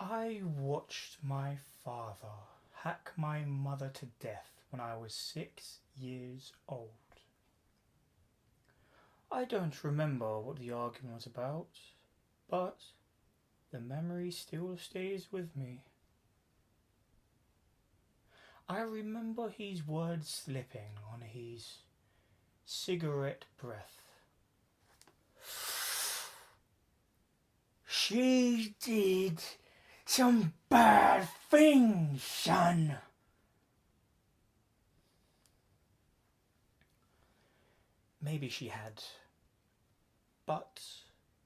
I watched my father hack my mother to death when I was 6 years old. I don't remember what the argument was about, but the memory still stays with me. I remember his words slipping on his cigarette breath. She did some bad things, son. Maybe she had, but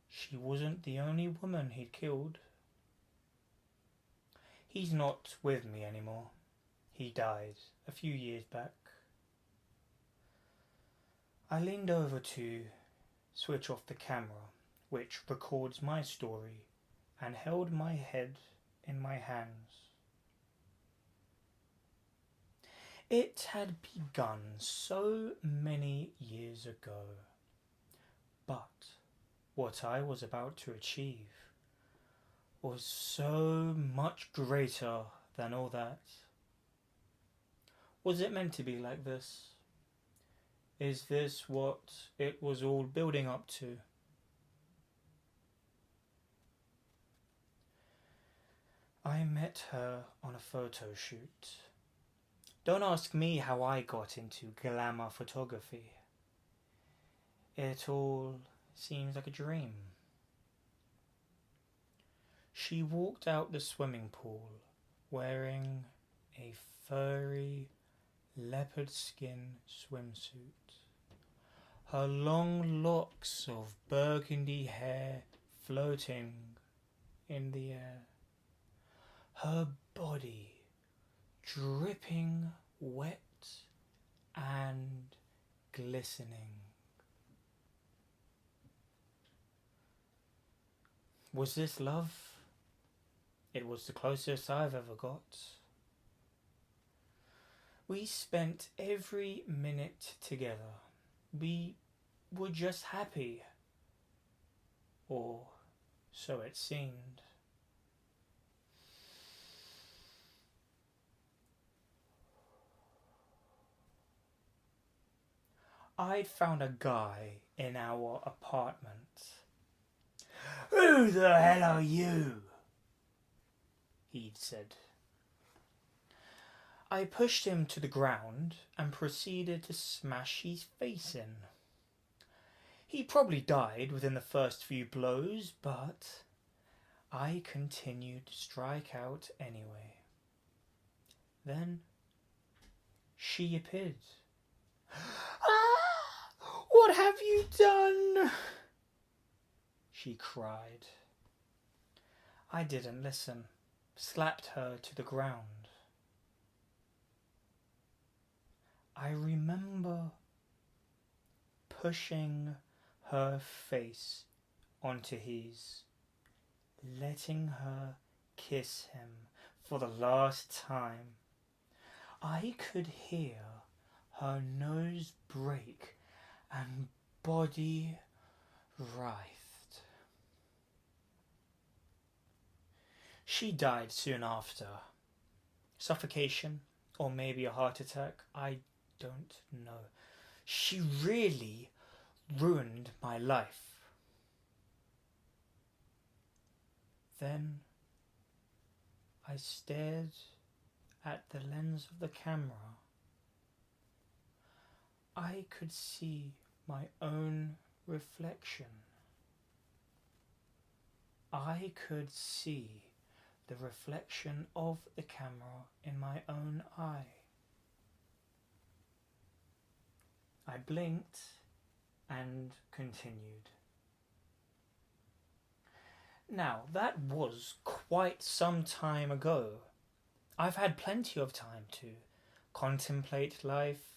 she wasn't the only woman he'd killed. He's not with me anymore. He died a few years back. I leaned over to switch off the camera, which records my story, and held my head in my hands. It had begun so many years ago, but what I was about to achieve was so much greater than all that. Was it meant to be like this? Is this what it was all building up to? I met her on a photo shoot. Don't ask me how I got into glamour photography. It all seems like a dream. She walked out the swimming pool wearing a furry leopard skin swimsuit. Her long locks of burgundy hair floating in the air. Her body dripping wet and glistening. Was this love? It was the closest I've ever got. We spent every minute together. We were just happy. Or so it seemed. I'd found a guy in our apartment. "Who the hell are you?" he'd said. I pushed him to the ground and proceeded to smash his face in. He probably died within the first few blows, but I continued to strike out anyway. Then she appeared. "Ah! What have you done?" she cried. I didn't listen, slapped her to the ground. I remember pushing her face onto his, letting her kiss him for the last time. I could hear her nose break and body writhed. She died soon after. Suffocation, or maybe a heart attack, I don't know. She really ruined my life. Then I stared at the lens of the camera. I could see my own reflection. I could see the reflection of the camera in my own eye. I blinked and continued. Now, that was quite some time ago. I've had plenty of time to contemplate life,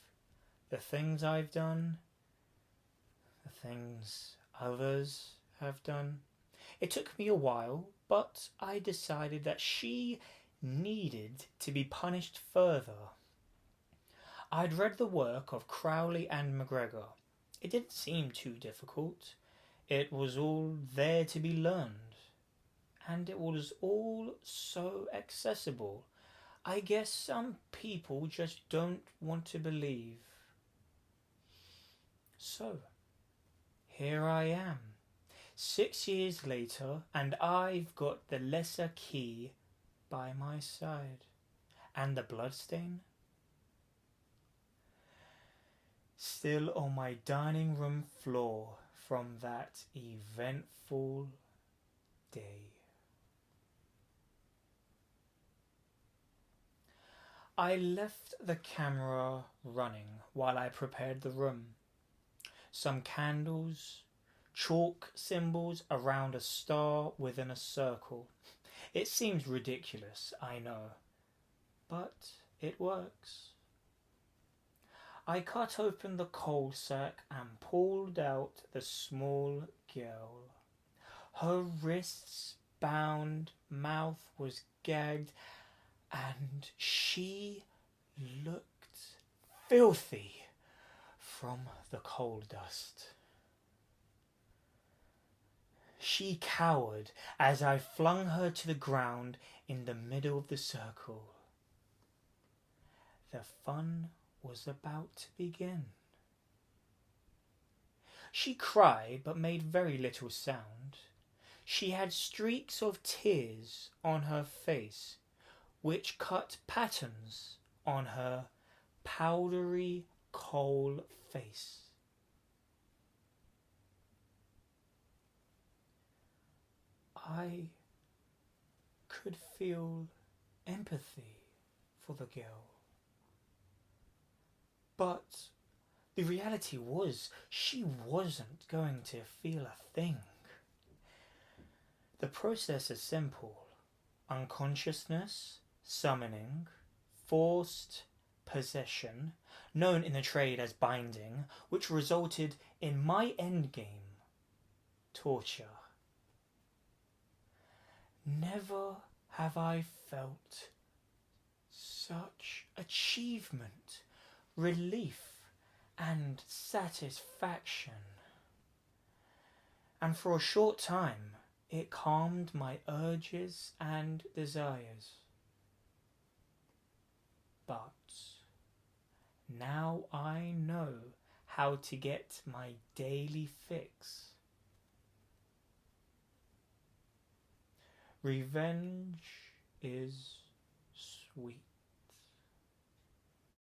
the things I've done, the things others have done. It took me a while, but I decided that she needed to be punished further. I'd read the work of Crowley and MacGregor. It didn't seem too difficult. It was all there to be learned. and it was all so accessible. I guess some people just don't want to believe. So, here I am, 6 years later, and I've got the lesser key by my side. And the bloodstain? Still on my dining room floor from that eventful day. I left the camera running while I prepared the room. Some candles, chalk symbols around a star within a circle. It seems ridiculous, I know, but it works. I cut open the coal sack and pulled out the small girl. Her wrists bound, mouth was gagged, and she looked filthy from the coal dust. She cowered as I flung her to the ground in the middle of the circle. The fun was about to begin. She cried but made very little sound. She had streaks of tears on her face, which cut patterns on her powdery coal face. I could feel empathy for the girl. But the reality was she wasn't going to feel a thing. The process is simple. Unconsciousness, summoning, forced possession, known in the trade as binding, which resulted in my endgame, torture. Never have I felt such achievement, relief, and satisfaction. And for a short time, it calmed my urges and desires. But now I know how to get my daily fix. Revenge is sweet.